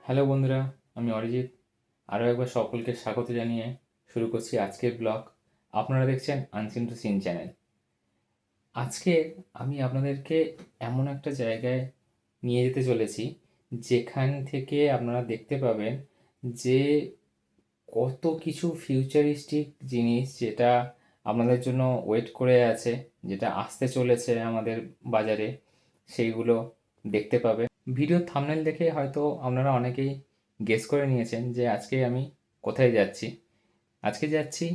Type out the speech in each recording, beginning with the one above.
Hello বন্ধুরা, আমি অরিজিৎ। আরও একবার সকলকে স্বাগত জানিয়ে শুরু করছি আজকের ব্লগ। আপনারা দেখছেন আনসিন টু সিন চ্যানেল। আজকে আমি আপনাদেরকে এমন একটা জায়গায় নিয়ে যেতে চলেছি যেখান থেকে আপনারা দেখতে পাবেন যে কত কিছু ফিউচারিস্টিক জিনিস যেটা আপনাদের জন্য ওয়েট করে আছে, যেটা আসতে চলেছে আমাদের বাজারে, সেইগুলো দেখতে পাবেন। ভিডিও থাম্বনেল দেখে হয়তো আপনারা অনেকেই গেস করে নিয়েছেন যে আজকে আমি কোথায় যাচ্ছি। আজকে যাচ্ছি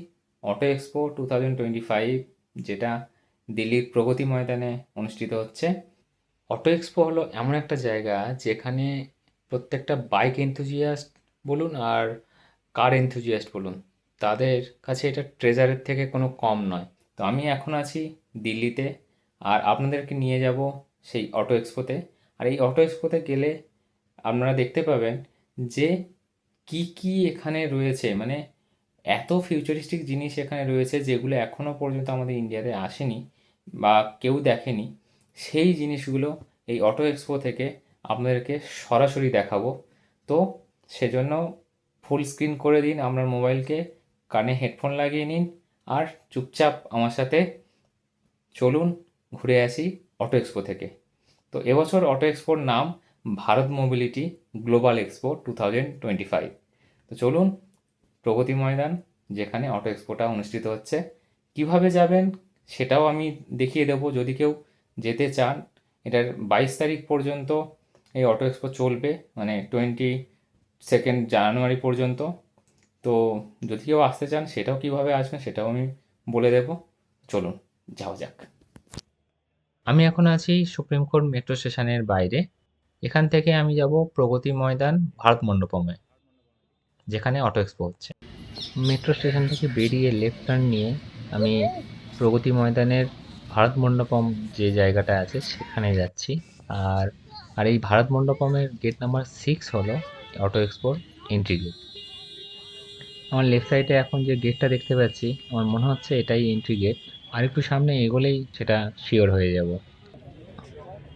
অটো এক্সপো 2025, যেটা দিল্লির প্রগতি ময়দানে অনুষ্ঠিত হচ্ছে। অটো এক্সপো হলো এমন একটা জায়গা যেখানে প্রত্যেকটা বাইক এনথুজিয়াস্ট বলুন আর কার এনথুজিয়াস্ট বলুন, তাদের কাছে এটা ট্রেজারের থেকে কোনো কম নয়। তো আমি এখন আছি দিল্লিতে, আর আপনাদেরকে নিয়ে যাব সেই অটো এক্সপোতে। আর এই অটো এক্সপোতে গেলে আপনারা দেখতে পাবেন যে কি কি এখানে রয়েছে, মানে এত ফিউচারিস্টিক জিনিস এখানে রয়েছে যেগুলো এখনও পর্যন্ত আমাদের ইন্ডিয়াতে আসেনি বা কেউ দেখেনি। সেই জিনিসগুলো এই অটো এক্সপো থেকে আপনাদেরকে সরাসরি দেখাবো। তো সেজন্য ফুল স্ক্রিন করে দিন আপনার মোবাইলকে, কানে হেডফোন লাগিয়ে নিন, আর চুপচাপ আমার সাথে চলুন ঘুরে আসি অটো এক্সপো থেকে। তো এবছর অটো এক্সপোর নাম ভারত মোবিলিটি গ্লোবাল এক্সপো 2025। তো চলুন প্রগতি ময়দান, যেখানে অটো এক্সপোটা অনুষ্ঠিত হচ্ছে, কিভাবে যাবেন সেটাও আমি দেখিয়ে দেবো যদি কেউ যেতে চান। এটার 22 তারিখ পর্যন্ত এই অটো এক্সপো চলবে, মানে 22 জানুয়ারি পর্যন্ত। তো যদি কেউ আসতে চান সেটাও কিভাবে আসবেন সেটাও আমি বলে দেব। চলুন যাও যাক। আমি এখন আছি সুপ্রিম কোর্ট মেট্রো স্টেশনের বাইরে। এখান থেকে আমি যাব প্রগতি ময়দান ভারত মণ্ডপমে, যেখানে অটো এক্সপো হচ্ছে। মেট্রো স্টেশন থেকে বেরিয়ে লেফট টার্ন নিয়ে আমি প্রগতি ময়দানের ভারত মণ্ডপম যে জায়গাটা আছে সেখানে যাচ্ছি। আর আর এই ভারত মণ্ডপমের গেট নাম্বার 6 হলো অটো এক্সপোর এন্ট্রি গেট। আমার লেফট সাইডে এখন যে গেটটা দেখতে পাচ্ছি, আমার মনে হচ্ছে এটাই এন্ট্রি গেট। আর একটু সামনে এগোলেই সেটা শিওর হয়ে যাব।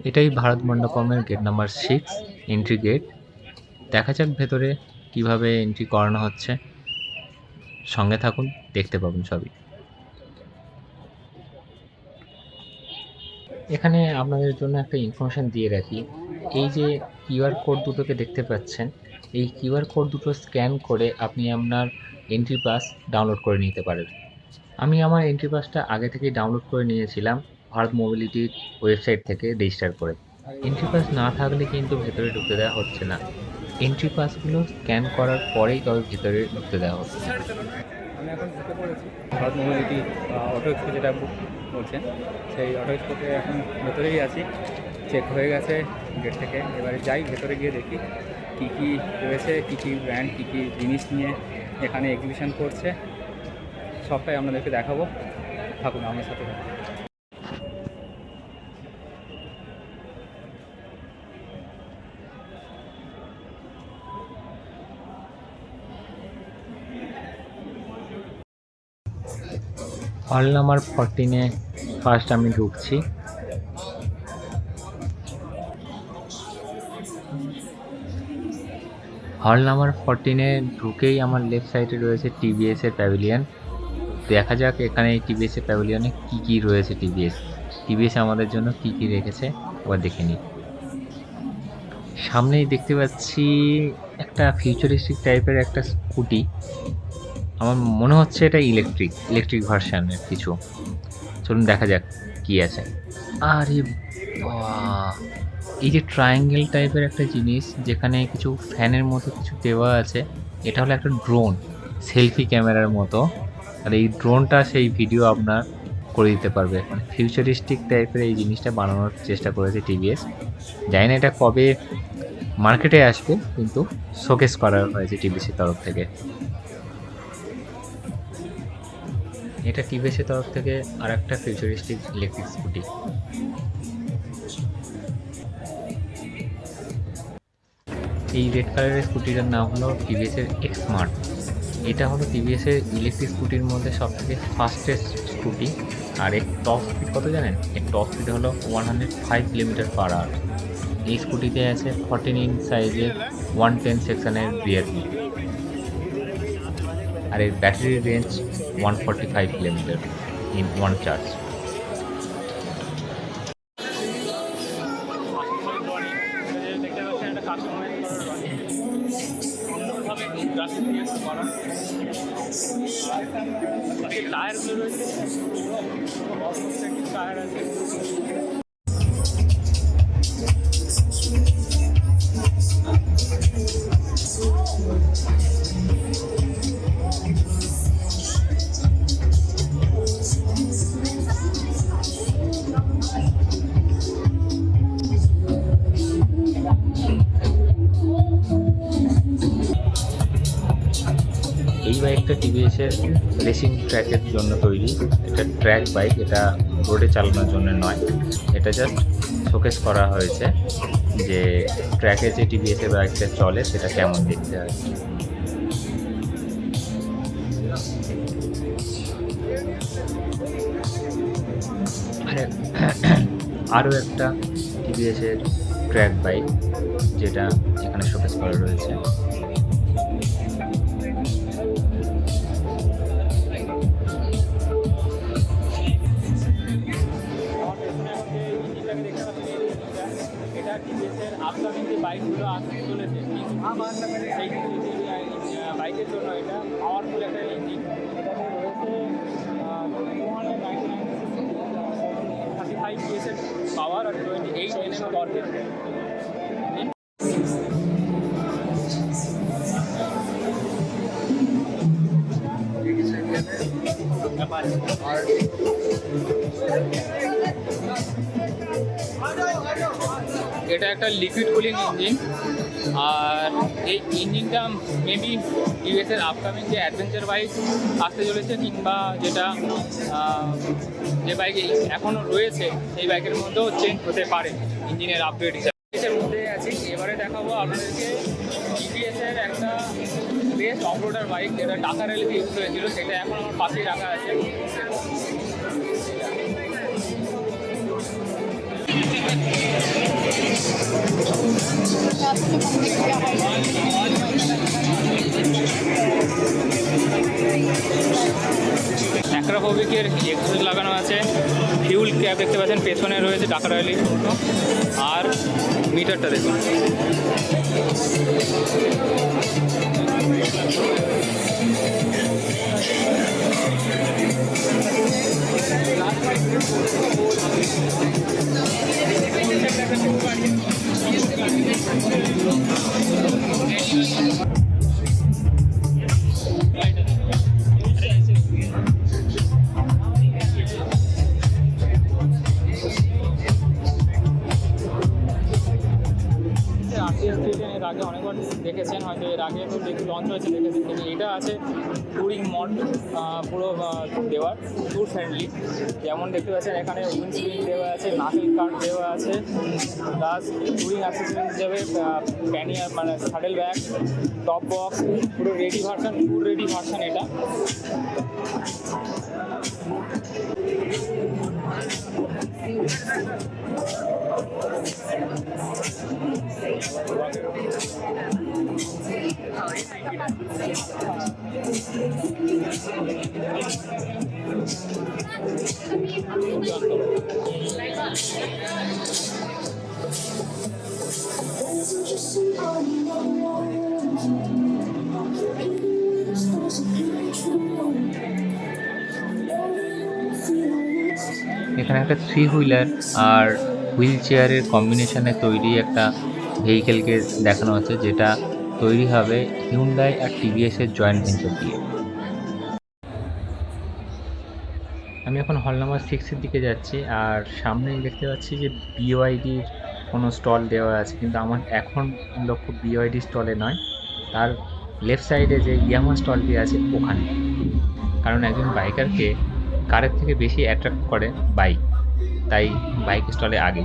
এটাই ভারত মণ্ডপমের গেট নাম্বার 6, এন্ট্রি গেট। দেখা যাক ভেতরে কিভাবে এন্ট্রি করানো হচ্ছে। সঙ্গে থাকুন, দেখতে পাবেন সবই। এখানে আপনাদের জন্য একটা ইনফরমেশন দিয়ে রাখি। এই যে কিউআর কোড দুটোকে দেখতে পাচ্ছেন, এই কিউআর কোড দুটো স্ক্যান করে আপনি আপনার এন্ট্রি পাস ডাউনলোড করে নিতে পারেন। আমি আমার এন্ট্রি পাসটা আগে থেকেই ডাউনলোড করে নিয়েছিলাম ভারত মোবিলিটির ওয়েবসাইট থেকে রেজিস্টার করে। এন্ট্রি পাস না থাকলে কিন্তু ভেতরে ঢুকতে দেওয়া হচ্ছে না। এন্ট্রি পাসগুলো স্ক্যান করার পরেই তবে ভেতরে ঢুকতে দেওয়া হচ্ছে। আমি এখন ঢুকে পড়েছি ভারত মোবিলিটি অটো এক্সপো, যেটা বুক বলছেন সেই অটো এক্সপোতে এখন ভেতরেই আছি। চেক হয়ে গেছে গেট থেকে। এবারে যাই ভেতরে গিয়ে দেখি কী কী রয়েছে, কী কী ব্র্যান্ড, কী কী জিনিস নিয়ে এখানে এক্সিবিশন করছে, সবটাই আপনাদেরকে দেখাবো। থাকুন আমার সাথে। হল নাম্বার 14-এ ফার্স্ট আমি ঢুকছি। হল নাম্বার 14-এ ঢুকেই আমার লেফট সাইডে রয়েছে টিভিএস এর প্যাভিলিয়ন। দেখা যাক এখানে এই টিভিএস এর প্যাভিলিয়নে কী কী রয়েছে। টিভিএস আমাদের জন্য কী কী রেখেছে একবার দেখে নিই। সামনেই দেখতে পাচ্ছি একটা ফিউচারিস্টিক টাইপের একটা স্কুটি। আমার মনে হচ্ছে এটা ইলেকট্রিক ভার্সনের কিছু। চলুন দেখা যাক কি আছে। আরে বাহ! এই যে ট্রায়াঙ্গেল টাইপের একটা জিনিস যেখানে কিছু ফ্যানের মতো কিছু দেওয়া আছে, এটা হলো একটা ড্রোন, সেলফি ক্যামেরার মতো। আর এই ড্রোনটা সেই ভিডিও আপনার করে দিতে পারবে। মানে ফিউচারিস্টিক টাইপের এই জিনিসটা বানানোর চেষ্টা করেছে টিভিএস। জানি না এটা কবে মার্কেটে আসবে, কিন্তু শোকেস করা হয়েছে টিভিএসের তরফ থেকে। এটা টিভিএসের তরফ থেকে আর একটা ফিউচারিস্টিক ইলেকট্রিক স্কুটি। এই রেড কালারের স্কুটিটার নাম হলো টিভিএসের এক্স স্মার্ট। এটা হলো টিভিএসের ইলেকট্রিক স্কুটির মধ্যে সবথেকে ফাস্টেস্ট স্কুটি। আর এর টপ স্পিড কত জানেন? এর টপ স্পিড হলো 105 কিলোমিটার পার আওয়ার। এই স্কুটিতে আছে 14 ইঞ্চ সাইজের 110 সেকশনের রিয়ার ভিউ, আর এর battery range 145 kilometre in one charge. এই বাইকটা টিভিএসের রেসিং ট্র্যাকের জন্য তৈরি। এটা ট্র্যাক বাইক, এটা রোডে চালানোর জন্য নয়। এটা জাস্ট শোকেস করা হয়েছে যে ট্র্যাকে যে টিভিএসের বাইকটা চলে সেটা কেমন দেখতে হয়। আরও একটা টিভিএসের ট্র্যাক বাইক যেটা এখানে শোকেস করা রয়েছে। টিভিএসের আপকামিং যে বাইকগুলো আসতে চলেছে সেই বাইকের জন্য এটা পাওয়ারফুল একটা ইঞ্জিন। এটাতে রয়েছে 35 PS-এর পাওয়ার আর 28 Nm টর্কের। এটা একটা লিকুইড কুলিং ইঞ্জিন, আর এই ইঞ্জিনটা মেবি টিভিএসের আপকামিং যে অ্যাডভেঞ্চার বাইক আসতে চলেছে কিংবা যেটা যে বাইক এখনও রয়েছে সেই বাইকের মধ্যেও চেঞ্জ হতে পারে ইঞ্জিনের আপগ্রেড হিসাবে। এর মধ্যে আছি, এবারে দেখাবো আপনাদেরকে টিভিএসের একটা বেস্ট অফরোডার বাইক যেটা টাকা রেলে ইউজ হয়েছিল, সেটা এখন আমার পাশেই রাখা আছে। অ্যাক্রাফোবিকের এক্সোস লাগানো আছে, ফিউল ক্যাপ দেখতে পাচ্ছেন পেছনে রয়েছে টাকা রয়্যালির মতো, আর মিটারটা দেখুন। এর আগে অনেকবার দেখেছেন, হয়তো এর আগে তো লঞ্চ হয়েছে দেখেছেন, কিন্তু এটা আছে টুরিং মড পুরো দেওয়ার, ট্যুর ফ্রেন্ডলি। যেমন দেখতে পাচ্ছেন এখানে উইন্ডস্ক্রিন দেওয়া আছে, নাকেল কার্ড দেওয়া আছে, প্লাস টুরিং অ্যাক্সেসরিজ হিসেবে প্যানিয়ার মানে স্যাডেল ব্যাগ, টপ বক্স, পুরো ready version, tour ready version এটা। এখানে একটা 3 হুইলার আর হুইল চেয়ারের কম্বিনেশনে তৈরি একটা ভেহিকেলকে দেখানো হচ্ছে, যেটা তৈরি হবে হিউন্ডাই আর টিভিএসের জয়েন্ট ভেঞ্চার দিয়ে। আমি এখন হল নাম্বার 6-এর দিকে যাচ্ছি, আর সামনেই দেখতে পাচ্ছি যে বিওআইডির কোনো স্টল দেওয়া আছে, কিন্তু আমার এখন লক্ষ্য বিওআইডি স্টলে নয়, তার লেফট সাইডে যে ইয়ামা স্টলটি আছে ওখানে। কারণ একজন বাইকারকে কারের থেকে বেশি অ্যাট্রাক্ট করে বাইক, তাই বাইক স্টলে আগে।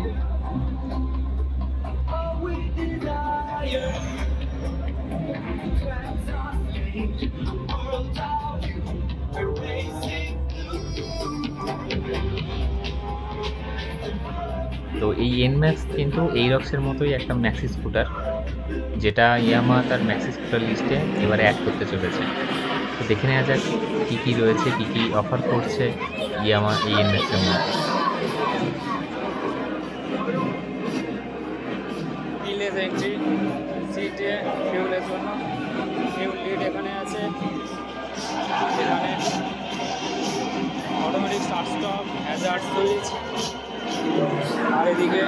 তো এই এনম্যাক্স কিন্তু এইরক্সের মতোই একটা ম্যাক্সি স্কুটার, যেটা ইয়ামাহা তার ম্যাক্সি স্কুটার লিস্টে এবারে অ্যাড করতে চলেছে। তো দেখে নেওয়া যাক কী কী রয়েছে, কী কী অফার করছে ইয়ামাহা এই এনম্যাক্সের মধ্যে। কিলেস এন্ট্রি, সিটে ফিউলের জন্য ফিউল লিড এখানে আছে, এখানে automatic start stop, hazard switch, আর এদিকে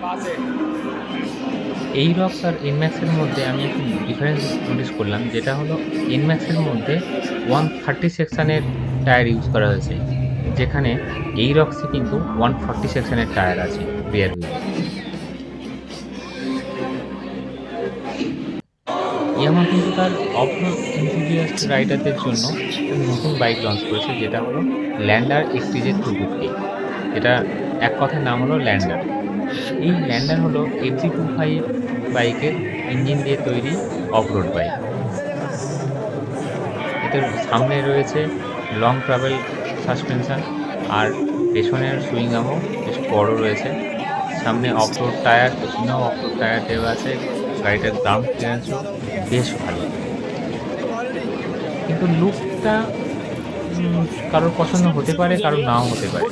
পাশে এইরক্স আর এনম্যাক্সের মধ্যে আমি একটু ডিফারেন্স নোটিস করলাম, যেটা হলো এনম্যাক্সের মধ্যে 130 সেকশানের টায়ার ইউজ করা হয়েছে, যেখানে এইরক্সে কিন্তু 140 সেকশানের টায়ার আছে রিয়ার হুইলে। ইয়ামাহা কিন্তু তার অফরোড এনথুজিয়াস্ট রাইডারদের জন্য একটা নতুন বাইক লঞ্চ করেছে, যেটা হলো ল্যান্ডার এক্সটিজে 250। যেটা এক কথায় নাম হলো ল্যান্ডার। এই ল্যান্ডার হলো FZ25 বাইকের ইঞ্জিন দিয়ে তৈরি অফরোড বাইক। এতে সামনে রয়েছে লং ট্রাভেল সাসপেনশন, আর পেছনের সুইং আর্মও বেশ বড় রয়েছে। সামনে অফরোড টায়ার, পেছনেও অফরোড টায়ার দেওয়া আছে। গাড়িটার গ্রাউন্ড ক্লিয়ারেন্সও বেশ ভালো, কিন্তু লুকটা কারোর পছন্দ হতে পারে, কারোর নাও হতে পারে।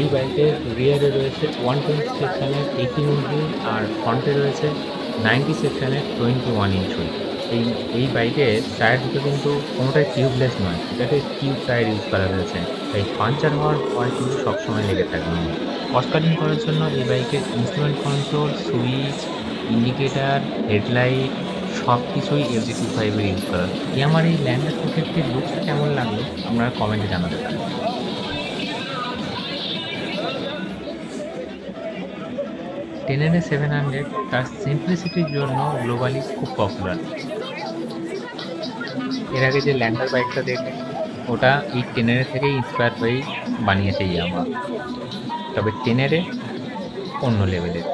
এই বাইকের রিয়ারে রয়েছে 120 সেকশনের 18 ইঞ্চ হুইল, আর ফ্রন্টে রয়েছে 90 সেকশনের 21 ইঞ্চ হুইল। এই বাইকের টায়ার দুটো কিন্তু কোনোটাই টিউবলেস নয়, এটাতে টিউব টায়ার ইউজ করা হয়েছে, তাই পাঞ্চার হওয়ার ভয় কিন্তু সবসময় লেগে থাকবে। কস্ট-কাটিং করার জন্য এই বাইকের instrument control, switch, indicator, headlight সব কিছুই FZ25 এর ইউজ করা। আমার এই ল্যান্ডার প্রোটেক্টের লুকসটা কেমন লাগলো আপনারা কমেন্টে জানাতে পারেন। টেনেরে 700 তার সিম্পলিসিটির জন্য গ্লোবালি খুব পপুলার। এর আগে যে ল্যান্ডার বাইকটা দেখলেন, ওটা এই টেনেরে থেকেই ইন্সপায়ার হয়েই বানিয়েছে ইয়ামাহা, তবে টেনেরে অন্য লেভেলের।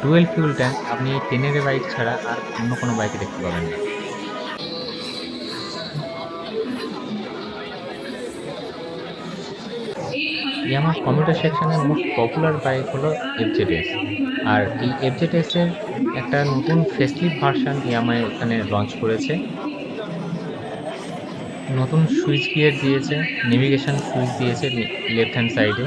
ডুয়েল ফিউল ট্যাঙ্ক আপনি এই টেনেরে বাইক ছাড়া আর অন্য কোনো বাইকে দেখতে পাবেন না। ইয়ামাহা কমিউটার সেকশনের মোস্ট পপুলার বাইক হলো FZS, আর এই FZS এর একটা নতুন ফেস্টিভ ভার্সন ইয়ামাহা এখানে লঞ্চ করেছে। নতুন সুইচ গিয়ার দিয়েছে, নেভিগেশন সুইচ দিয়েছে লেফট হ্যান্ড সাইডে।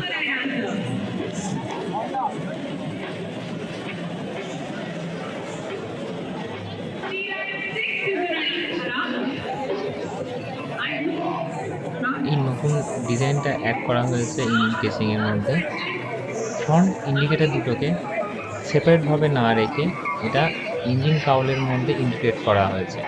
এই নতুন ডিজাইনটা অ্যাড করা হয়েছে ইঞ্জিন কেসিংয়ের মধ্যে। ফ্রন্ট ইন্ডিকেটার দুটোকে সেপারেটভাবে না রেখে এটা ইঞ্জিন কাউলের মধ্যে ইন্টিগ্রেট করা হয়েছে।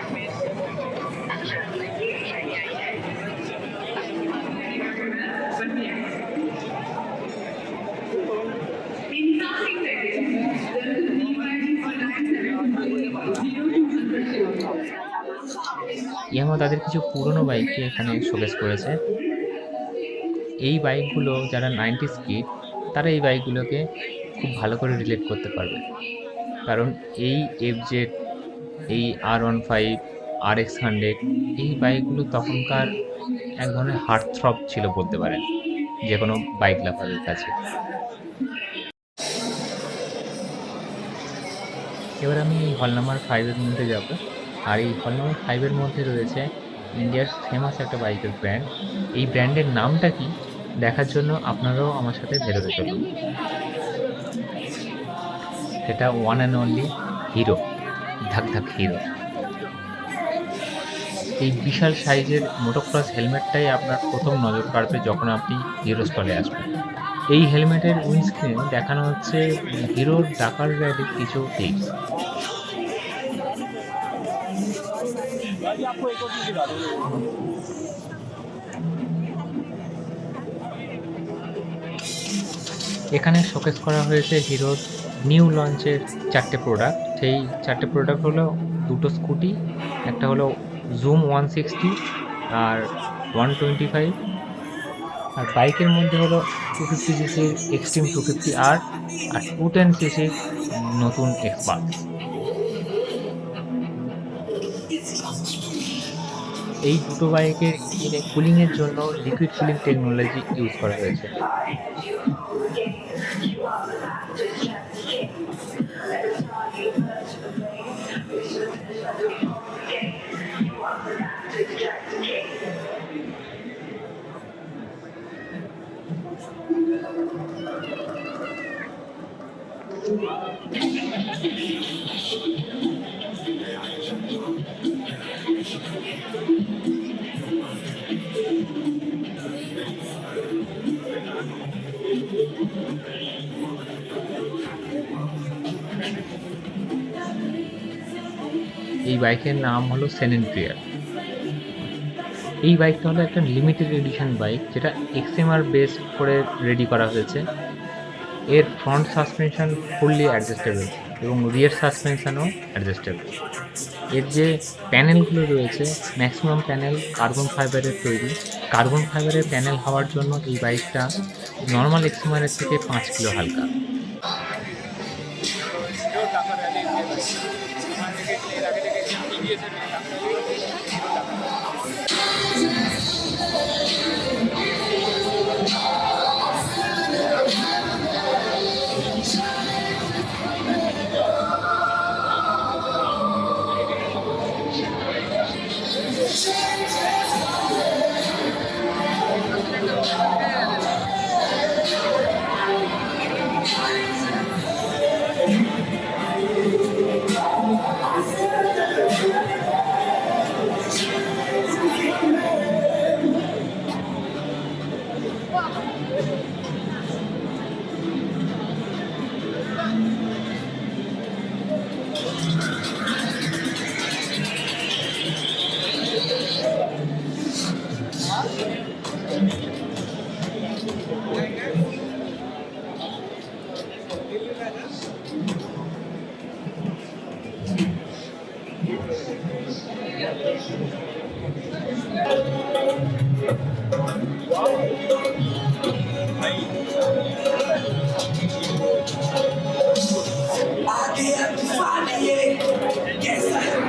ইয়ামাহা তাদের কিছু পুরনো বাইককে এখানে শোকেস করেছে। এই বাইকগুলো যারা 90s কিড, তারা এই বাইকগুলোকে খুব ভালো করে রিলেট করতে পারবে, কারণ এই FZ, এই R15, RX100 এই বাইকগুলো তখনকার এক ধরনের হার্ট থ্রব ছিল বলতে পারেন যে কোনো বাইক লাভারের কাছে। এবার আমি এই হল নাম্বার 5-এর মধ্যে যাব, আর এই হল নাম্বার 5-এর মধ্যে রয়েছে ইন্ডিয়ার ফেমাস একটা বাইকের ব্র্যান্ড। এই ব্র্যান্ডের নামটা কি দেখার জন্য আপনারাও আমার সাথে ভেতরে চলুন। এটা ওয়ান অ্যান্ড অনলি হিরো, ধাক ধাক হিরো। এই বিশাল সাইজের মোটোক্রস হেলমেটটাই আপনার প্রথম নজর কাড়বে যখন আপনি হিরো স্টলে আসবেন। এই হেলমেটের উইন্ডস্ক্রিনে দেখানো হচ্ছে হিরোর ডাকার র্যালির কিছু টিপস। এখানে শোকেস করা হয়েছে হিরোর নিউ লঞ্চের 4টে প্রোডাক্ট। সেই 4টে প্রোডাক্ট হলো দুটো স্কুটি, একটা হলো জুম 160 আর 125। আর বাইকের মধ্যে হলো 250 সিসির এক্সট্রিম 250 আর 210 সিসির নতুন এক্সপালস। এই দুটো বাইকের ইঞ্জিনে কুলিংয়ের জন্য লিকুইড কুলিং টেকনোলজি ইউজ করা হয়েছে। এই বাইকের নাম হলো সেনেন্ট্রিয়ার। এই বাইকটা হলো একটা লিমিটেড এডিশন বাইক, যেটা এক্সএমআর বেস করে রেডি করা হয়েছে। এর ফ্রন্ট সাসপেনশন ফুললি অ্যাডজাস্টেবল এবং রিয়ার সাসপেনশনও অ্যাডজাস্টেবল। এর যে প্যানেলগুলো রয়েছে, ম্যাক্সিমাম প্যানেল কার্বন ফাইবারের তৈরি। কার্বন ফাইবারের প্যানেল হওয়ার জন্য এই বাইকটা নর্মাল এক্সএমআরের থেকে 5 কিলো হালকা।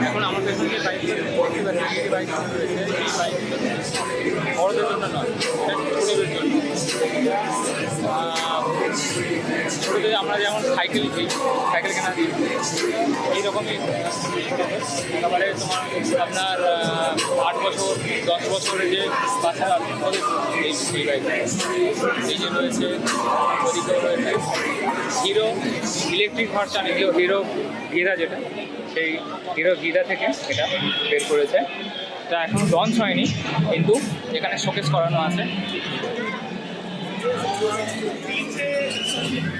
এখন আমার পেছনে যে বাইকগুলো দেখতে পাচ্ছি, এই বাইকগুলো রয়েছে, এই বাইকগুলো বড়দের জন্য নয়, এটা ছোটদের জন্য। ছোটদের আমরা যেমন সাইকেল দিই, সাইকেল কেনা দিই, এইরকমই ছোটদের। তারপরে তোমার আপনার 8 বছর 10 বছরের যে বাচ্চারা আছে ওদের এই বাইক এই যে রয়েছে, ওদিকেও রয়েছে হিরো ইলেকট্রিক ভার্সন, হিরো গিরা, যেটা সেই হিরো গিরা থেকে এটা বের করেছে। এটা এখন লঞ্চ হয়নি, কিন্তু এখানে শোকেস করানো আছে।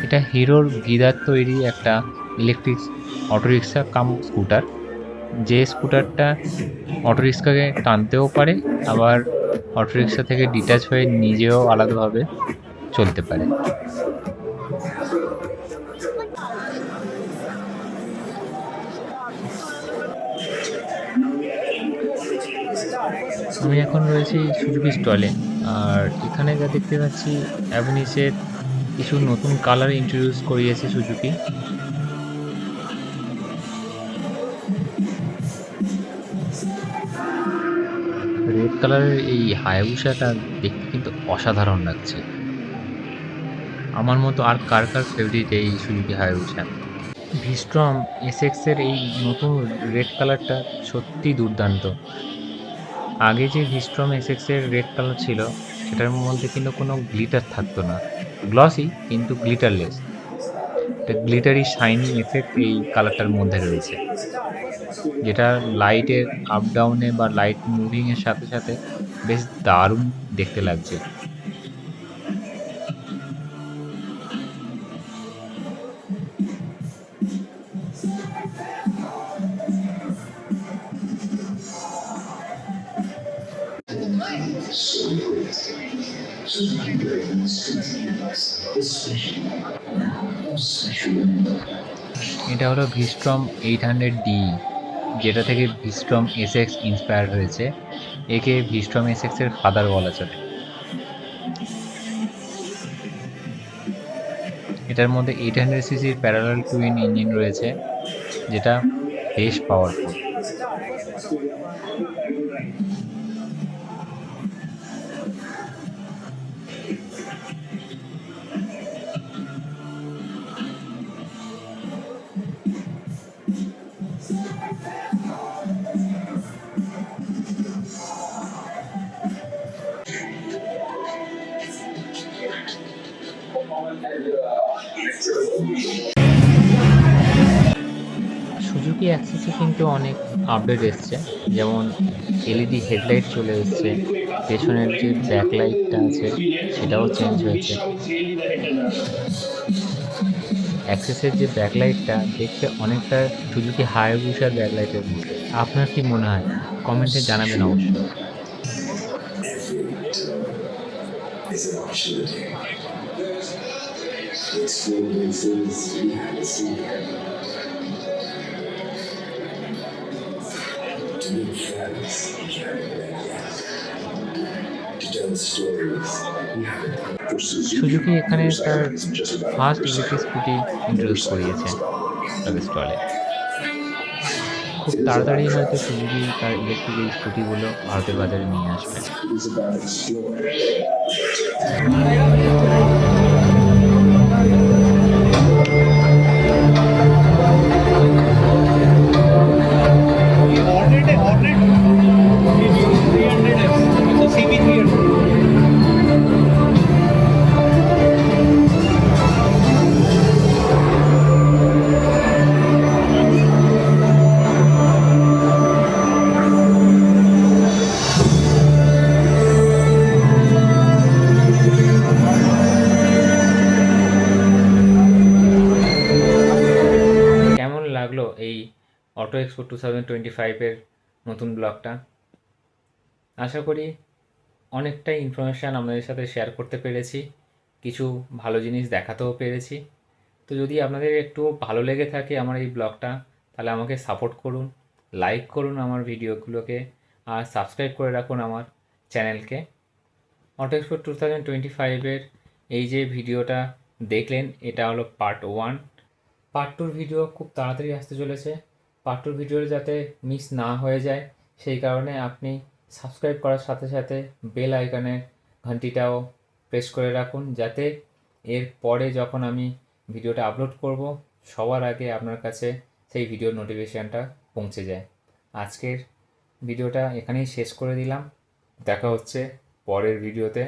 এটা হিরোর গিরার তৈরি একটা ইলেকট্রিক অটোরিক্সা কাম স্কুটার, যে স্কুটারটা অটোরিক্সাকে টানতেও পারে, আবার অটোরিক্সা থেকে ডিট্যাচ হয়ে নিজেও আলাদাভাবে চলতে পারে। আমি এখন রয়েছি সুজুকি স্টলে, আর এখানে যা দেখতে পাচ্ছি অ্যাভেনিসের কিছু নতুন কালার ইন্ট্রোডিউস করিয়েছে সুজুকি। রেড কালারের এই হায়াবুসাটা দেখতে কিন্তু অসাধারণ লাগছে। আমার মতো আর কার কার ফেভারিট এই সুজুকি হায়াবুসা। ভিস্ট্রম এসএক্স এর এই নতুন রেড কালারটা সত্যি দুর্দান্ত। আগে যে ভিস্ট্রম এসএক্স এর রেড কালার ছিল, সেটার মধ্যে কিন্তু কোনো গ্লিটার থাকতো না, গ্লসি কিন্তু গ্লিটারলেস। একটা গ্লিটারি শাইনি এফেক্ট এই কালারটার মধ্যে রয়েছে, যেটা লাইটের আপ ডাউনে বা লাইট মুভিংয়ের সাথে সাথে বেশ দারুণ দেখতে লাগছে। এটা হলো ভিস্ট্রম 800D। যেটা থেকে ভিস্ট্রম এসএক্স ইন্সপায়ার হয়েছে। একে ভিস্ট্রম এসএক্সের ফাদার বলা চলে। এটার মধ্যে 800 সিসির প্যারালাল টুইন ইঞ্জিন রয়েছে, যেটা বেশ পাওয়ারফুল। সুজুকি অ্যাক্সেসে কিন্তু অনেক আপডেট এসছে, যেমন এলইডি হেডলাইট চলে এসছে, পেছনের যে ব্যাকলাইটটা আছে সেটাও চেঞ্জ হয়েছে। অ্যাক্সেসের যে ব্যাকলাইটটা দেখতে অনেকটা সুজুকি হায়াবুসার ব্যাকলাইটের মতো। আপনার কি মনে হয়? কমেন্টে জানাবেন অবশ্যই। Is an opportunity. To explore places we haven't seen yet. To meet friends we haven't met yet. To tell stories we haven't told. Suzuki এখানে তার ফার্স্ট ইলেকট্রিক স্কুটি ইন্ট্রোডিউস করিয়েছে তাদের স্টলে। খুব তাড়াতাড়ি হয়তো সুজুকি তার ইলেকট্রিক এই স্কুটিগুলো ভারতের বাজারে নিয়ে আসবে। It is about exploring. কেমন লাগলো এই অটো এক্সপো 2025-এর নতুন ব্লগটা? আশা করি অনেকটাই ইনফরমেশান আপনাদের সাথে শেয়ার করতে পেরেছি, কিছু ভালো জিনিস দেখাতেও পেরেছি। তো যদি আপনাদের একটু ভালো লেগে থাকে আমার এই ব্লগটা, তাহলে আমাকে সাপোর্ট করুন, লাইক করুন আমার ভিডিওগুলোকে, আর সাবস্ক্রাইব করে রাখুন আমার চ্যানেলকে। অটো এক্সপো 2025-এর এই যে ভিডিওটা দেখলেন, এটা হলো পার্ট 1। পার্ট 2 ভিডিও খুব তাড়াতাড়ি আসতে চলেছে। পার্ট 2 ভিডিও যাতে মিস না হয়ে যায়, সেই কারণে আপনি সাবস্ক্রাইব করার সাথে সাথে বেল আইকনের ঘন্টিটাও প্রেস করে রাখুন, যাতে এর পরে যখন আমি ভিডিওটা আপলোড করব সবার আগে আপনার কাছে সেই ভিডিওর নোটিফিকেশানটা পৌঁছে যায়। আজকের ভিডিওটা এখানেই শেষ করে দিলাম। দেখা হচ্ছে পরের ভিডিওতে।